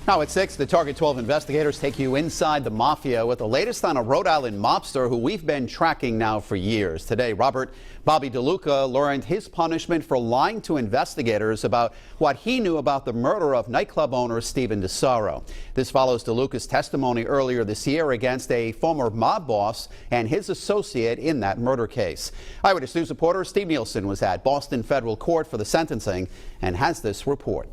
Now at 6, the Target 12 investigators take you inside the mafia with the latest on a Rhode Island mobster who we've been tracking now for years. Today, Bobby DeLuca learned his punishment for lying to investigators about what he knew about the murder of nightclub owner Stephen DeSaro. This follows DeLuca's testimony earlier this year against a former mob boss and his associate in that murder case. Eyewitness News reporter Steve Nielsen was at Boston Federal Court for the sentencing and has this report.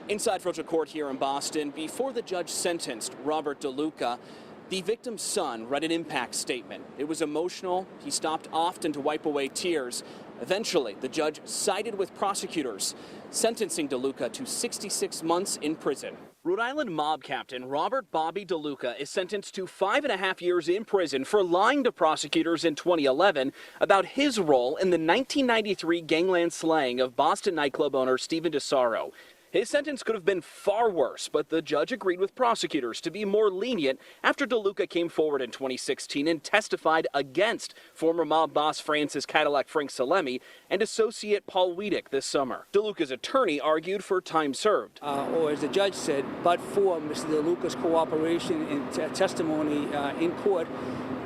Inside federal court here in Boston, before the judge sentenced Robert DeLuca, the victim's son read an impact statement. It was emotional. He stopped often to wipe away tears. Eventually, the judge sided with prosecutors, sentencing DeLuca to 66 months in prison. Rhode Island mob captain Robert "Bobby" DeLuca is sentenced to 5.5 years in prison for lying to prosecutors in 2011 about his role in the 1993 gangland slaying of Boston nightclub owner Stephen DeSaro. His sentence could have been far worse, but the judge agreed with prosecutors to be more lenient after DeLuca came forward in 2016 and testified against former mob boss Francis Cadillac Frank Salemi and associate Paul Wiedek this summer. DeLuca's attorney argued for time served. Or as the judge said, but for Mr. DeLuca's cooperation and testimony in court,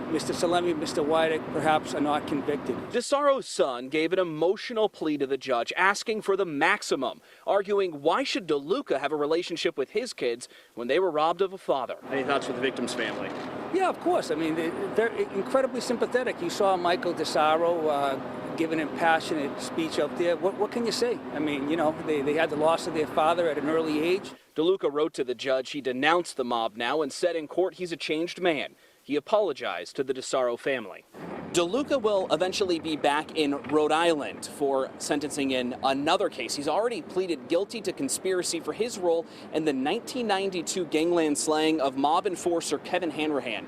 Mr. Salemi and Mr. Wiedek perhaps are not convicted. DeSaro's son gave an emotional plea to the judge, asking for the maximum, arguing why should DeLuca have a relationship with his kids when they were robbed of a father? Any thoughts for the victim's family? Yeah, of course. I mean, they're incredibly sympathetic. You saw Michael DeSaro give an impassionate speech out there. What can you say? I mean, you know, they had the loss of their father at an early age. DeLuca wrote to the judge he denounced the mob now and said in court he's a changed man. He apologized to the DeSaro family. DeLuca will eventually be back in Rhode Island for sentencing in another case. He's already pleaded guilty to conspiracy for his role in the 1992 gangland slaying of mob enforcer Kevin Hanrahan.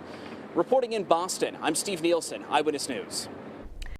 Reporting in Boston, I'm Steve Nielsen, Eyewitness News.